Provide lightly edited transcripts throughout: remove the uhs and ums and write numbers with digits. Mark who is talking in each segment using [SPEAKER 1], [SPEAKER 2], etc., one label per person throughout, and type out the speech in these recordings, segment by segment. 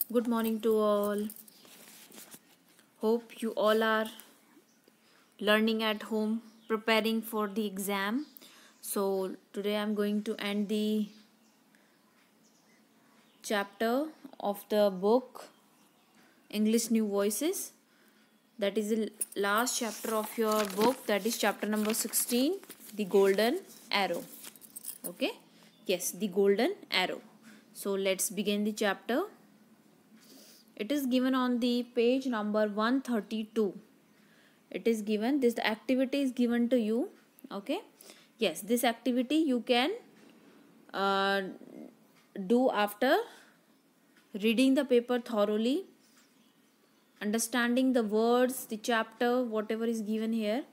[SPEAKER 1] Good morning to all. Hope you all are learning at home, preparing for the exam. So, today I'm going to end the chapter of the book English New Voices. That is the last chapter of your book, that is chapter number 16, The Golden Arrow. Okay? Yes, The Golden Arrow. So, let's begin the chapter. It is given on the page number 132. It is given, this activity is given to you. Okay, yes, this activity you can do after reading the paper thoroughly, understanding the words, the chapter, whatever is given here.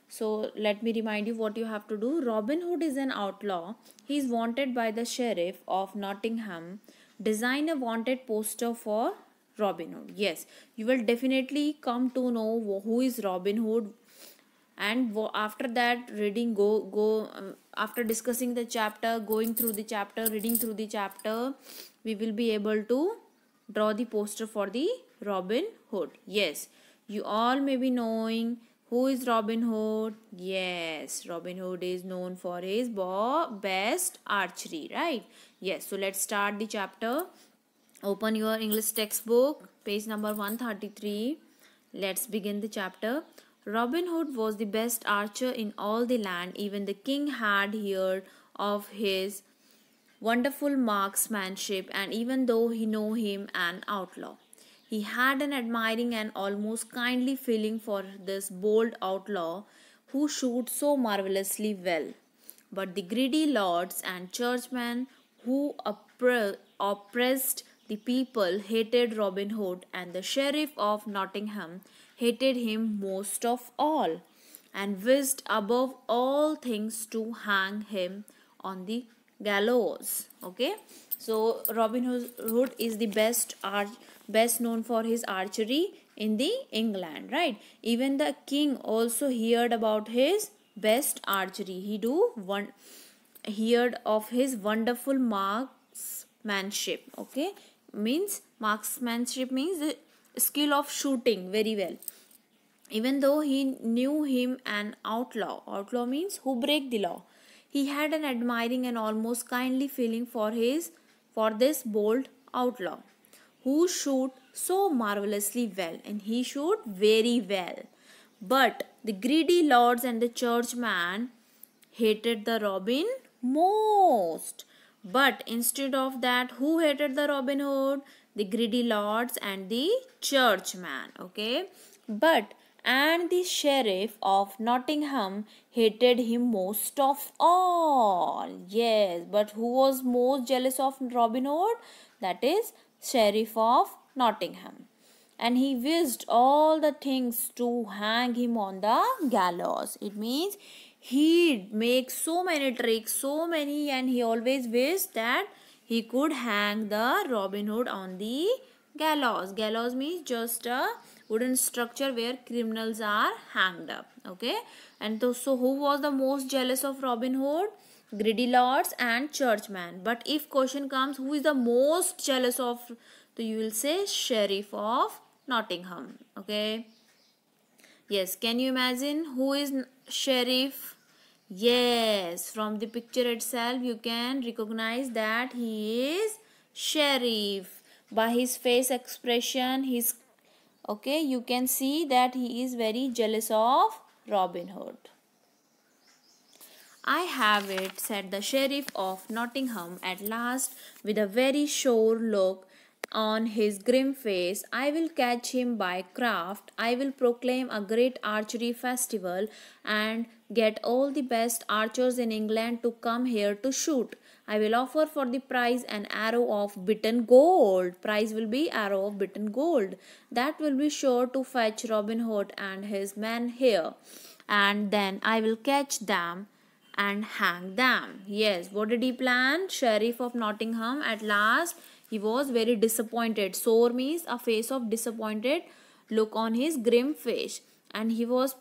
[SPEAKER 1] So let me remind you what you have to do. Robin Hood is an outlaw. He is wanted by the sheriff of Nottingham. Design a wanted poster for Robin Hood. Yes, you will definitely come to know who is Robin Hood, and after that reading after discussing the chapter, going through the chapter, reading through the chapter, we will be able to draw the poster for the Robin Hood. Yes, you all may be knowing who is Robin Hood. Yes, Robin Hood is known for his best archery, right? Yes, so let's start the chapter. Open your English textbook, page number 133. Let's begin the chapter. Robin Hood was the best archer in all the land. Even the king had heard of his wonderful marksmanship, and even though he knew him an outlaw, he had an admiring and almost kindly feeling for this bold outlaw who shot so marvelously well. But the greedy lords and churchmen who oppressed the people hated Robin Hood, and the sheriff of Nottingham hated him most of all, and wished above all things to hang him on the gallows. Okay, so Robin Hood is the best known for his archery in the England, right? Even the king also heard about his best archery. Heard of his wonderful marksmanship. Okay, means marksmanship means the skill of shooting very well. Even though he knew him an outlaw means who break the law, he had an admiring and almost kindly feeling for this bold outlaw who shoot so marvelously well, and he shoot very well. But the greedy lords and the churchmen hated the Robin most. But instead of that, who hated the Robin Hood? The greedy lords and the churchmen. Okay, but and the sheriff of Nottingham hated him most of all. Yes, but who was most jealous of Robin Hood? That is sheriff of Nottingham, and he wished all the things to hang him on the gallows. It means he'd make so many tricks, so many, and he always wished that he could hang the Robin Hood on the gallows. Gallows means just a wooden structure where criminals are hanged up. Okay, and so who was the most jealous of Robin Hood? Greedy lords and churchmen. But if question comes, who is the most jealous of, so you will say sheriff of Nottingham. Okay, yes, can you imagine who is sheriff? Yes, from the picture itself you can recognize that he is sheriff. By his face expression, you can see that he is very jealous of Robin Hood. I have it, said the sheriff of Nottingham at last, with a very sure look on his grim face. I will catch him by craft. I will proclaim a great archery festival and get all the best archers in England to come here to shoot. I will offer for the prize an arrow of bitten gold. Prize will be arrow of bitten gold. That will be sure to fetch Robin Hood and his men here. And then I will catch them and hang them. Yes, what did he plan? Sheriff of Nottingham, at last, he was very disappointed. Sore means a face of disappointed look on his grim face. And he was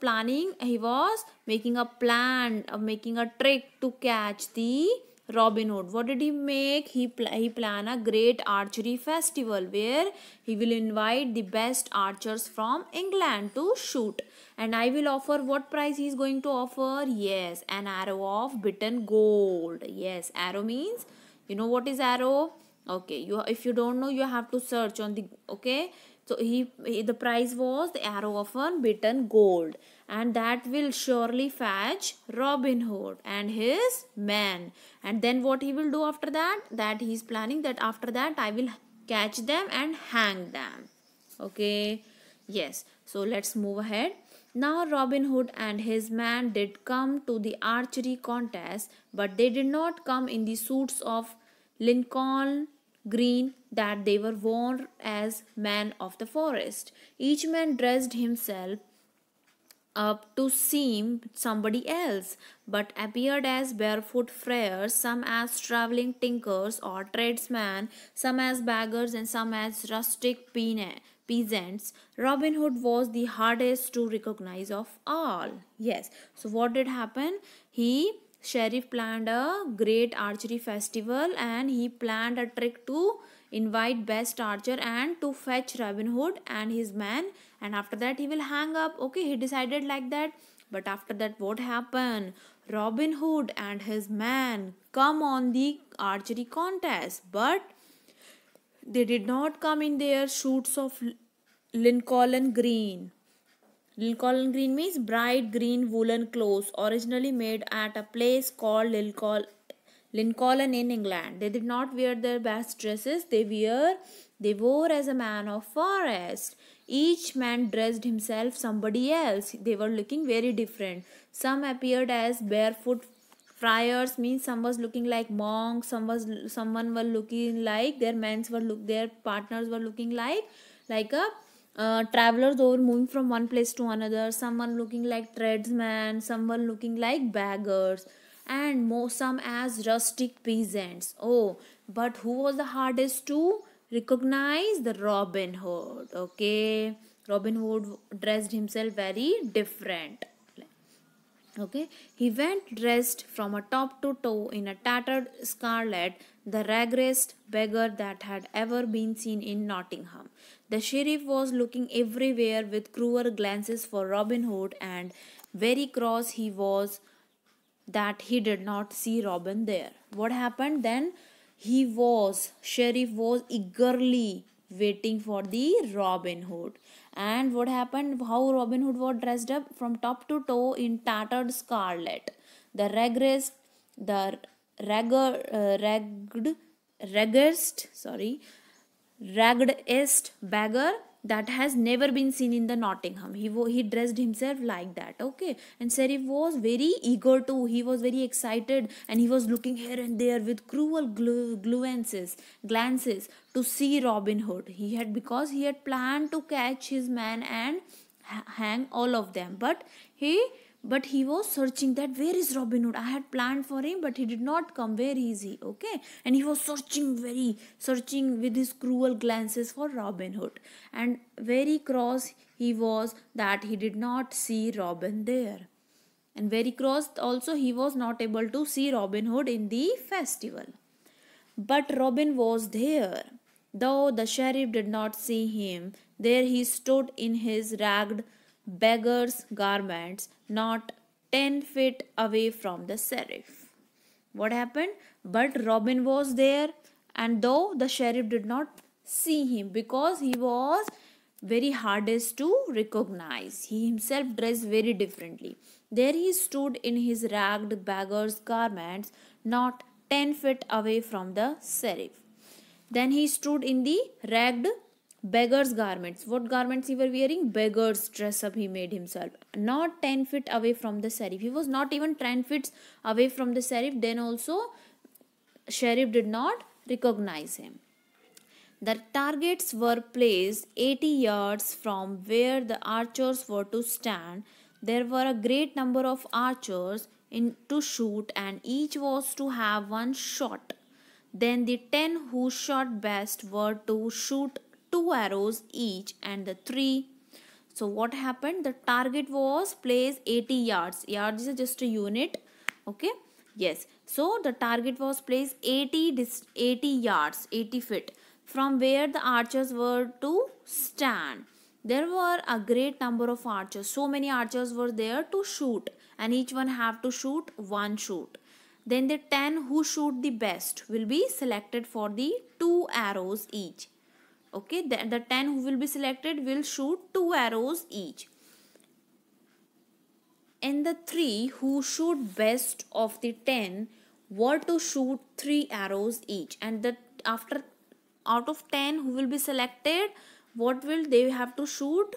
[SPEAKER 1] making a plan, making a trick to catch the Robin Hood. What did he make? He plan a great archery festival where he will invite the best archers from England to shoot. And I will offer, what prize he is going to offer? Yes, an arrow of beaten gold. Yes, arrow means, you know what is arrow? Okay, you, if you don't know, you have to search on the, okay. So he the prize was the arrow of unbeaten gold, and that will surely fetch Robin Hood and his men. And then what he will do after that? That he is planning that after that I will catch them and hang them. Okay, yes. So let's move ahead. Now Robin Hood and his men did come to the archery contest, but they did not come in the suits of Lincoln green that they were worn as men of the forest. Each man dressed himself up to seem somebody else, but appeared as barefoot friars, some as travelling tinkers or tradesmen, some as beggars, and some as rustic peasants. Robin Hood was the hardest to recognize of all. Yes. So what did happen? Sheriff planned a great archery festival, and he planned a trick to invite best archer and to fetch Robin Hood and his men, and after that he will hang up. Okay, he decided like that. But after that, what happened? Robin Hood and his men come on the archery contest, but they did not come in their suits of Lincoln green. Lincoln green means bright green woolen clothes originally made at a place called Lincoln in England. They did not wear their best dresses. They wore as a man of forest. Each man dressed himself somebody else. They were looking very different. Some appeared as barefoot friars, means some was looking like monks, someone were looking like their partners were looking like a travelers. They were moving from one place to another. Someone looking like tradesmen, someone looking like beggars, and some as rustic peasants. Oh, but who was the hardest to recognize? The Robin Hood. Okay, Robin Hood dressed himself very different. Okay, he went dressed from a top to toe in a tattered scarlet, the raggedest beggar that had ever been seen in Nottingham. The sheriff was looking everywhere with cruel glances for Robin Hood, and very cross he was that he did not see Robin there. What happened then? Sheriff was eagerly waiting for the Robin Hood. And what happened? How Robin Hood was dressed up from top to toe in tattered scarlet. The ragged, the raggedest beggar that has never been seen in the Nottingham. He dressed himself like that. Okay, and Sheriff was very eager too. He was very excited, and he was looking here and there with cruel glances to see Robin Hood. Because he had planned to catch his man and hang all of them, but he was searching that where is Robin Hood. I had planned for him, but he did not come. Where is he? Okay, and he was searching with his cruel glances for Robin Hood, and very cross he was that he did not see Robin there, and very cross also he was not able to see Robin Hood in the festival. But Robin was there. Though the sheriff did not see him, there he stood in his ragged beggar's garments, not 10 feet away from the sheriff. What happened? But Robin was there, and though the sheriff did not see him because he was very hardest to recognize, he himself dressed very differently. There he stood in his ragged beggar's garments, not 10 feet away from the sheriff. Then he stood in the ragged beggar's garments. What garments he were wearing? Beggar's dress up he made himself. Not 10 feet away from the sheriff. He was not even 10 feet away from the sheriff. Then also sheriff did not recognize him. The targets were placed 80 yards from where the archers were to stand. There were a great number of archers to shoot, and each was to have one shot. Then the 10 who shot best were to shoot 2 arrows each, and the 3. So what happened? The target was placed 80 yards. Yards is just a unit. Okay. Yes, so the target was placed 80 yards, 80 feet from where the archers were to stand. There were a great number of archers. So many archers were there to shoot, and each one have to shoot one shoot. Then the 10 who shoot the best will be selected for the 2 arrows each. Okay, the 10 who will be selected will shoot 2 arrows each. And the 3 who shoot best of the 10 were to shoot 3 arrows each. And that after out of 10 who will be selected, what will they have to shoot?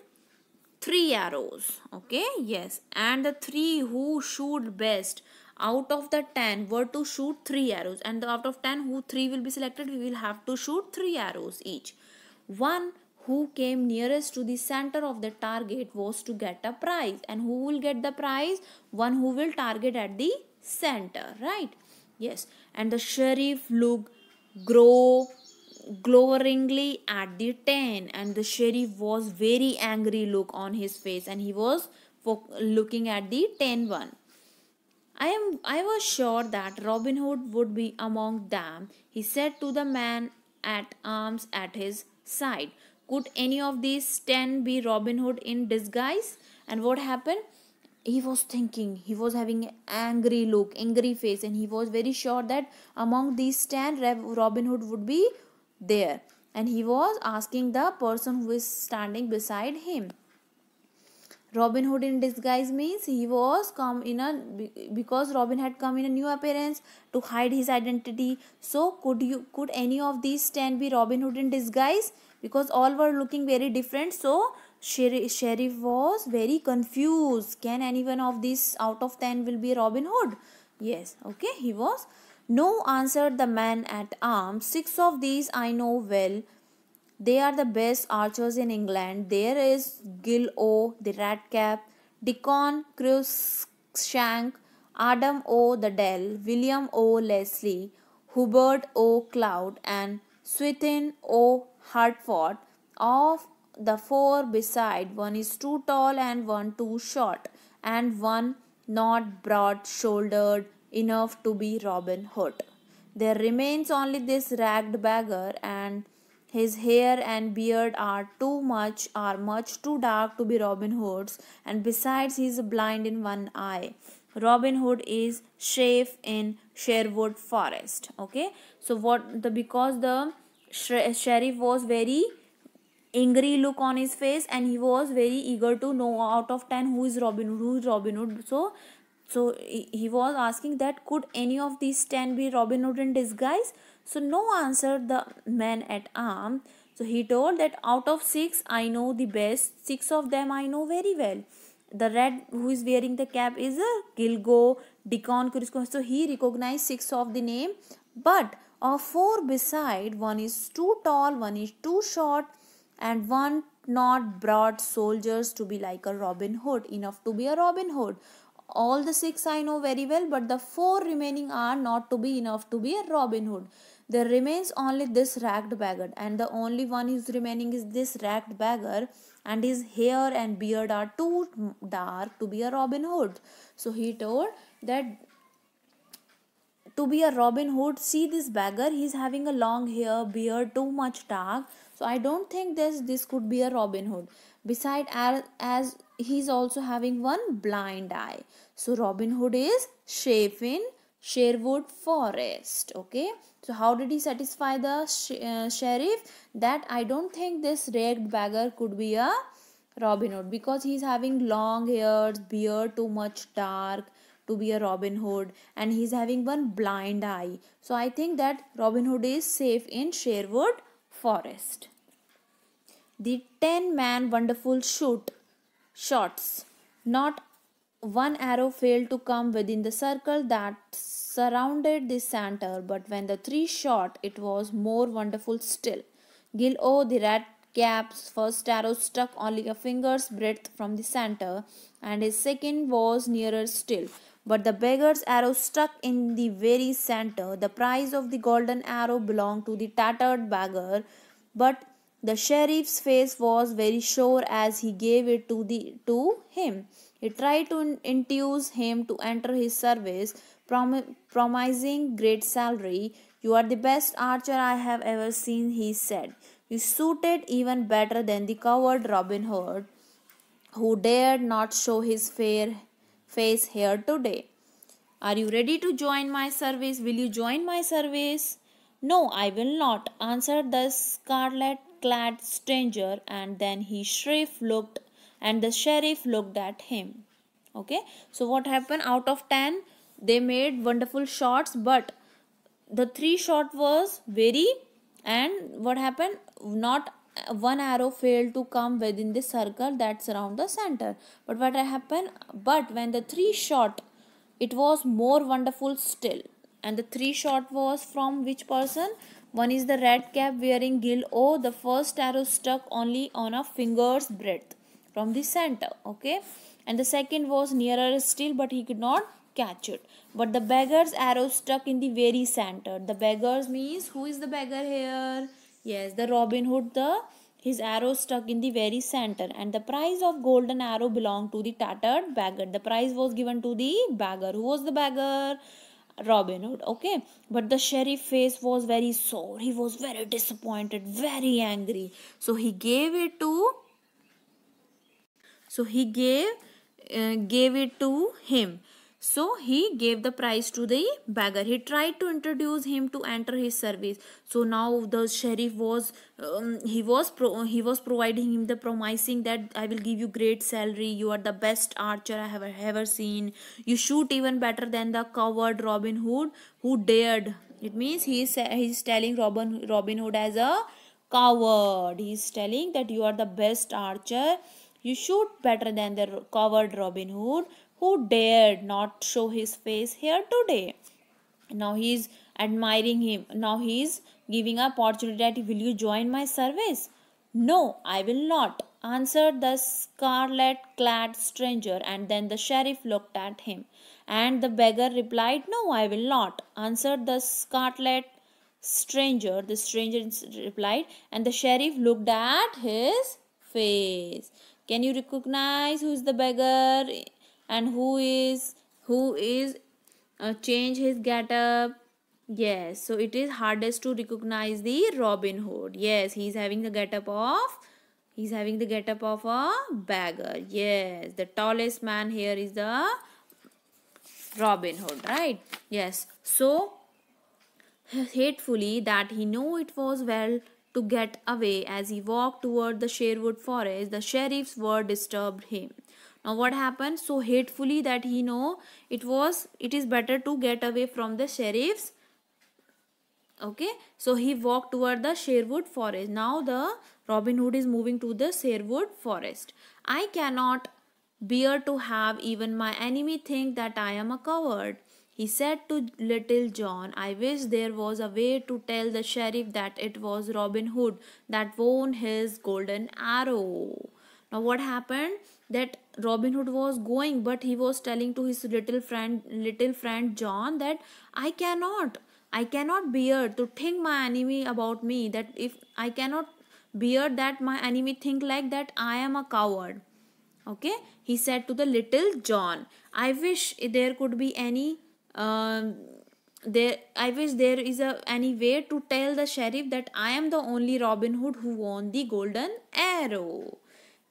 [SPEAKER 1] 3 arrows. Okay, yes. And the 3 who shoot best out of the 10 were to shoot 3 arrows. And out of 10 who 3 will be selected, we will have to shoot 3 arrows each. One who came nearest to the center of the target was to get a prize. And who will get the prize? One who will target at the center, right? Yes. And the sheriff looked gloweringly at the 10, and the sheriff was very angry look on his face, and he was looking at the 10 one. I was sure that Robin Hood would be among them, he said to the man at arms at his side. Could any of these 10 be Robin Hood in disguise? And what happened? He was thinking, he was having an angry look, angry face, and he was very sure that among these 10 Robin Hood would be there. And he was asking the person who is standing beside him. Robin Hood in disguise means he was because Robin had come in a new appearance to hide his identity. So could any of these 10 be Robin Hood in disguise? Because all were looking very different. So sheriff was very confused. Can any one of these out of 10 will be Robin Hood? Yes, okay, he was. No, answered the man at arms. 6 of these I know well. They are the best archers in England. There is Gil O, the Ratcap, Dickon Cruikshank, Adam O, the Dell, William O, Leslie, Hubert O, Cloud, and Swithin O, Hertford. Of the 4 beside, one is too tall and one too short, and one not broad-shouldered enough to be Robin Hood. There remains only this ragged beggar, and his hair and beard are much too dark to be Robin Hood's, and besides he is blind in one eye. Robin Hood is safe in Sherwood Forest. Okay, so because the sheriff was very angry look on his face, and he was very eager to know out of 10 who is Robin Hood. So he was asking that could any of these 10 be Robin Hood in disguise? So no, answered the man at arms. So he told that out of 6 I know the best. 6 of them I know very well. The red who is wearing the cap is a Gilgo, Dickon, Cruikshank. So he recognized 6 of the name. But of 4 beside, one is too tall, one is too short, and one not broad soldiers to be like a Robin Hood, enough to be a Robin Hood. All the 6 I know very well, but the 4 remaining are not to be enough to be a Robin Hood. There remains only this ragged beggar, and the only one who is remaining is this ragged beggar, and his hair and beard are too dark to be a Robin Hood. So he told that to be a Robin Hood, see this beggar, he's having a long hair, beard, too much dark. So I don't think this could be a Robin Hood. Beside, as he's also having one blind eye. So Robin Hood is safe in Sherwood Forest. Okay. So how did he satisfy the sheriff? That I don't think this ragged beggar could be a Robin Hood, because he's having long hairs, beard too much dark to be a Robin Hood, and he's having one blind eye. So I think that Robin Hood is safe in Sherwood Forest. The 10-man wonderful shots. Not one arrow failed to come within the circle that surrounded the center, but when the 3 shot, it was more wonderful still. Gil O, the Ratcap's first arrow struck only a finger's breadth from the center, and his second was nearer still. But the beggar's arrow struck in the very center. The prize of the golden arrow belonged to the tattered beggar, but the sheriff's face was very sure as he gave it to him. He tried to induce him to enter his service, promising great salary. You are the best archer I have ever seen, he said. You suited even better than the coward Robin Hood, who dared not show his fair face here today. Are you ready to join my service? Will you join my service? No, I will not, answered the scarlet clad stranger, and then the sheriff looked at him. Okay, so what happened? Out of 10, they made wonderful shots, but the 3 shot was very, and what happened? Not one arrow failed to come within the circle that surround the center. But what happened? But when the 3 shot, it was more wonderful still. And the 3 shot was from which person? One is the red cap wearing Gil. Oh, the first arrow stuck only on a finger's breadth from the center. Okay, and the second was nearer still, but he could not catch it. But the beggar's arrow stuck in the very center. The beggars means, who is the beggar here? Yes, the Robin Hood. His arrow stuck in the very center, and the prize of golden arrow belonged to the tattered beggar. The prize was given to the beggar. Who was the beggar? Robin Hood. Okay, but the sheriff face was very sore. He was very disappointed, very angry. So he gave it to so he gave it to him. So he gave the prize to the beggar. He tried to introduce him to enter his service. So now the sheriff was he was providing him the promising that I will give you great salary. You are the best archer I have ever seen. You shoot even better than the coward Robin Hood, who dared. It means he's telling Robin Hood as a coward. He's telling that you are the best archer. You shoot better than the coward Robin Hood, who dared not show his face here today. Now he is admiring him. Now he is giving an opportunity that, will you join my service? No, I will not, answered the scarlet clad stranger, and then the sheriff looked at him. And the beggar replied, no, I will not, answered the scarlet stranger. The stranger replied, and the sheriff looked at his face. Can you recognize who is the beggar and who is change his getup? Yes, so it is hardest to recognize the Robin Hood. Yes, he's having the getup of a beggar. Yes, the tallest man here is the Robin Hood, right? Yes, so hatefully that he knew it was well to get away. As he walked toward the Sherwood forest, the sheriff's word disturbed him. Now what happened? So hatefully that he know it is better to get away from the sheriff's. Okay, so he walked toward the Sherwood forest. Now the Robin Hood is moving to the Sherwood forest. I cannot bear to have even my enemy think that I am a coward, he said to Little John. I wish there was a way to tell the sheriff that it was Robin Hood that won his golden arrow. Now what happened? That Robin Hood was going, but he was telling to his little friend John that I cannot bear to think my enemy about me, that if I cannot bear that my enemy think like that I am a coward. Okay, he said to the Little John, I wish there could be any I wish there is any way to tell the sheriff that I am the only Robin Hood who won the golden arrow.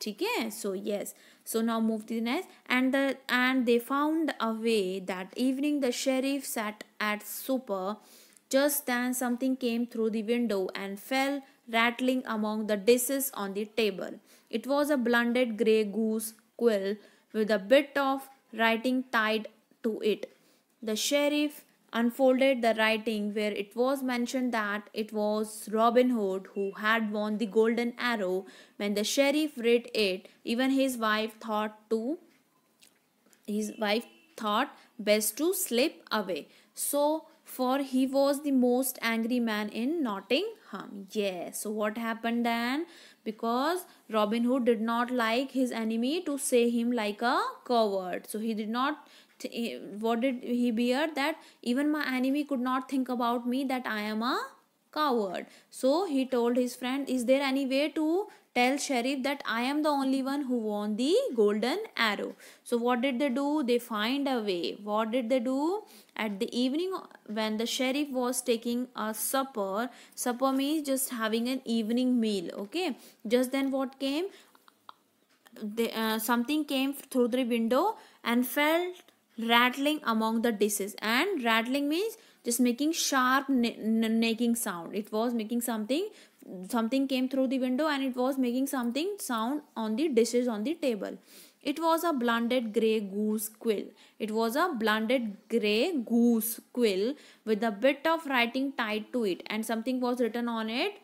[SPEAKER 1] Okay, so yes, so now move to the next. And they found a way. That evening the sheriff sat at supper. Just then something came through the window and fell rattling among the dishes on the table. It was a blunted grey goose quill with a bit of writing tied to it. The sheriff unfolded the writing, where it was mentioned that it was Robin Hood who had won the golden arrow. When the sheriff read it, even his wife thought best to slip away. So, for he was the most angry man in Nottingham. Yes, so what happened then? Because Robin Hood did not like his enemy to say him like a coward. So he did not, what did he bear? That even my enemy could not think about me that I am a coward. So he told his friend, is there any way to tell sheriff that I am the only one who won the golden arrow? So what did they do? They find a way. What did they do? at the evening when the sheriff was taking a supper means just having an evening meal, okay, just then what came, something came through the window and felt rattling among the dishes. And rattling means just making sharp making sound. It was making something came through the window and it was making something sound on the dishes on the table. It was a blunted grey goose quill. It was a blunted grey goose quill with a bit of writing tied to it, and something was written on it.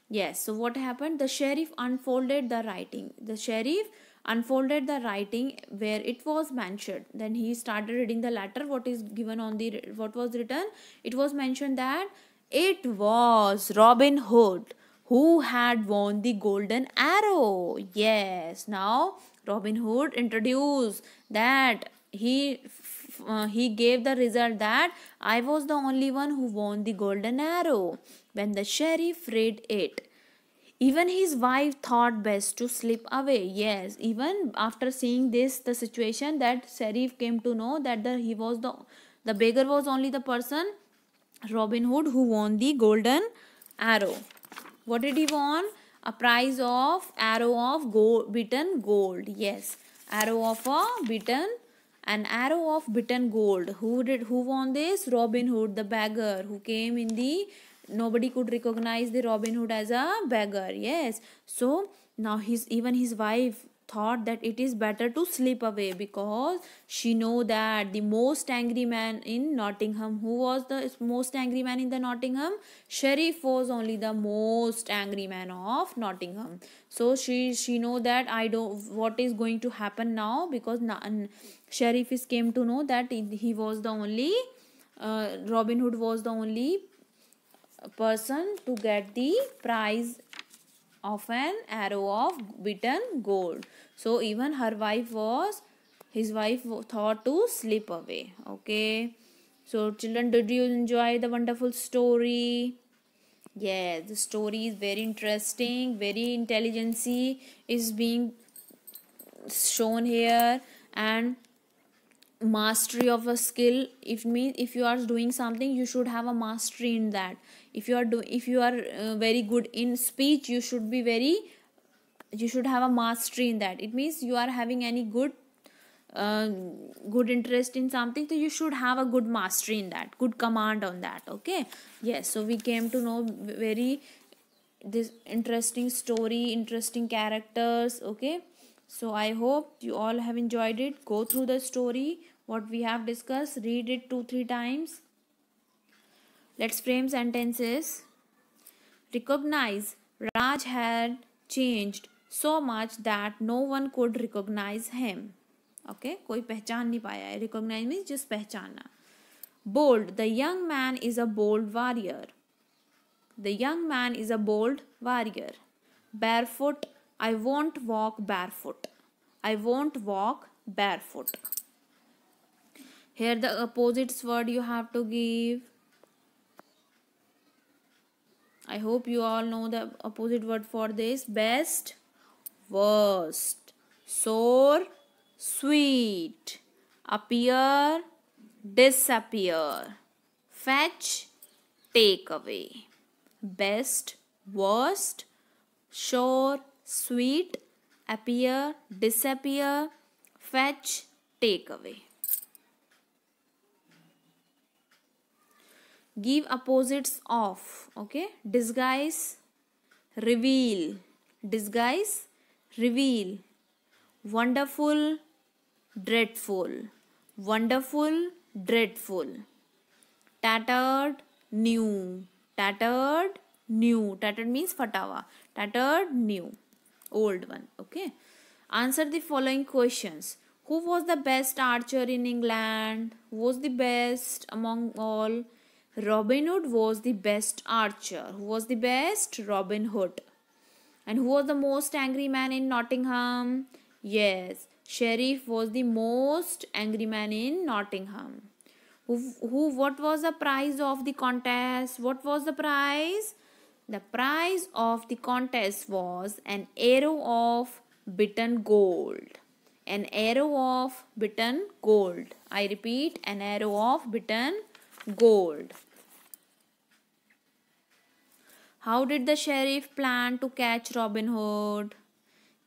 [SPEAKER 1] Yes, so what happened? The sheriff unfolded the writing. The sheriff unfolded the writing where it was mentioned. Then he started reading the letter. What is given on the, what was written? It was mentioned that it was Robin Hood who had won the golden arrow. Yes, now Robin Hood introduced that he gave the result that I was the only one who won the golden arrow. When the sheriff read it, even his wife thought best to slip away. Yes, even after seeing this, the situation, that sheriff came to know that the beggar was only the person, Robin Hood, who won the golden arrow. What did he won? A prize of arrow of beaten gold. Yes, arrow of a beaten, an arrow of beaten gold. Who won this? Robin Hood, the beggar who came in the, nobody could recognize the Robin Hood as a beggar. Yes, so now even his wife thought that it is better to slip away, because she know that the most angry man in Nottingham, who was the most angry man in the Nottingham? Sheriff was only the most angry man of Nottingham. So she know that I don't, what is going to happen now, because sheriff is came to know that he was the only Robin Hood was the only person to get the prize of an arrow of beaten gold. So even his wife thought to slip away. Okay, so children, did you enjoy the wonderful story? Yes, the story is very interesting, very intelligency is being shown here, and mastery of a skill. If you are doing something, you should have a mastery in that. If you are very good in speech, you should have a mastery in that. It means you are having any good interest in something, so you should have a good mastery in that, good command on that. Okay, yes, so we came to know very this interesting story, interesting characters. Okay, so I hope you all have enjoyed it. Go through the story what we have discussed, read it 2-3 times. Let's frame sentences. Recognize. Raj had changed so much that no one could recognize him. Okay, कोई पहचान नहीं पाया है. Recognize means just पहचानना. Bold. The young man is a bold warrior. The young man is a bold warrior. Barefoot. I won't walk barefoot. I won't walk barefoot. Here the opposites word you have to give. I hope you all know the opposite word for this. Best, worst. Sour, sweet. Appear, disappear. Fetch, take away. Best, worst. Sour, sweet. Appear, disappear. Fetch, take away. Give opposites of. Okay, disguise, reveal. Disguise, reveal. Wonderful, dreadful. Wonderful, dreadful. Tattered, new. Tattered, new. Tattered means fatawa. Tattered, new. Old one. Okay, answer the following questions. Who was the best archer in England? Who was the best among all? Robin Hood was the best archer. Who was the best? Robin Hood. And who was the most angry man in Nottingham? Yes, Sheriff was the most angry man in Nottingham. What was the prize of the contest? What was the prize? The prize of the contest was an arrow of beaten gold. An arrow of beaten gold. I repeat, an arrow of beaten gold. How did the sheriff plan to catch Robin Hood?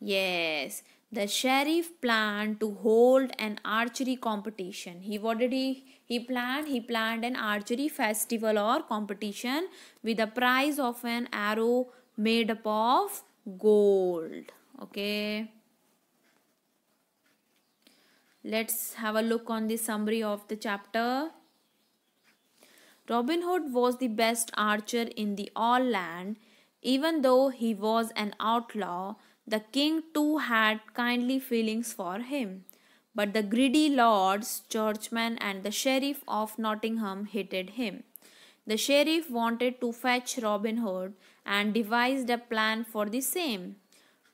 [SPEAKER 1] Yes, the sheriff planned to hold an archery competition. What did he planned? He planned an archery festival or competition with a prize of an arrow made up of gold. Okay. Let's have a look on the summary of the chapter. Robin Hood was the best archer in the all land. Even though he was an outlaw, the king too had kindly feelings for him. But the greedy lords, churchmen, and the sheriff of Nottingham hated him. The sheriff wanted to fetch Robin Hood and devised a plan for the same.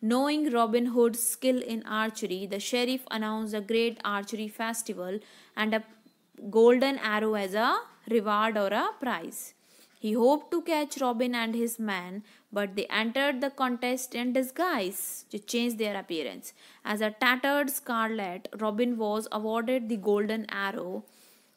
[SPEAKER 1] Knowing Robin Hood's skill in archery, the sheriff announced a great archery festival and a golden arrow as a reward or a prize. He hoped to catch Robin and his men, but they entered the contest in disguise to change their appearance. As a tattered scarlet, Robin was awarded the golden arrow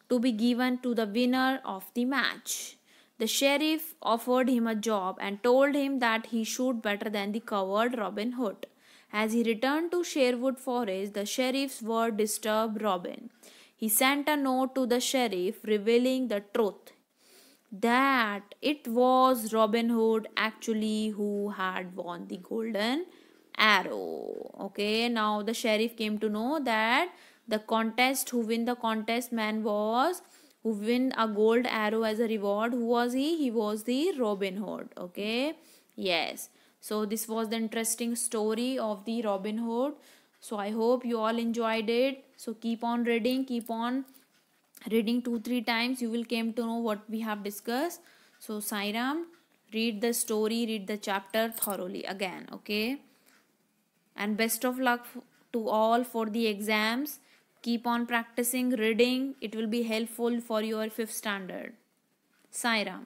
[SPEAKER 1] to be given to the winner of the match. The sheriff offered him a job and told him that he shoot better than the coward Robin Hood. As he returned to Sherwood Forest, the sheriff's word disturbed Robin. He sent a note to the sheriff revealing the truth that it was Robin Hood actually who had won the golden arrow. Okay, now the sheriff came to know that who win the contest man was who win a gold arrow as a reward. Who was he? He was the Robin Hood. Okay, yes. So this was the interesting story of the Robin Hood. So I hope you all enjoyed it. So keep on reading 2-3 times. You will came to know what we have discussed. So Sairam, read the story, read the chapter thoroughly again. Okay, and best of luck to all for the exams. Keep on practicing reading. It will be helpful for your 5th standard. Sairam.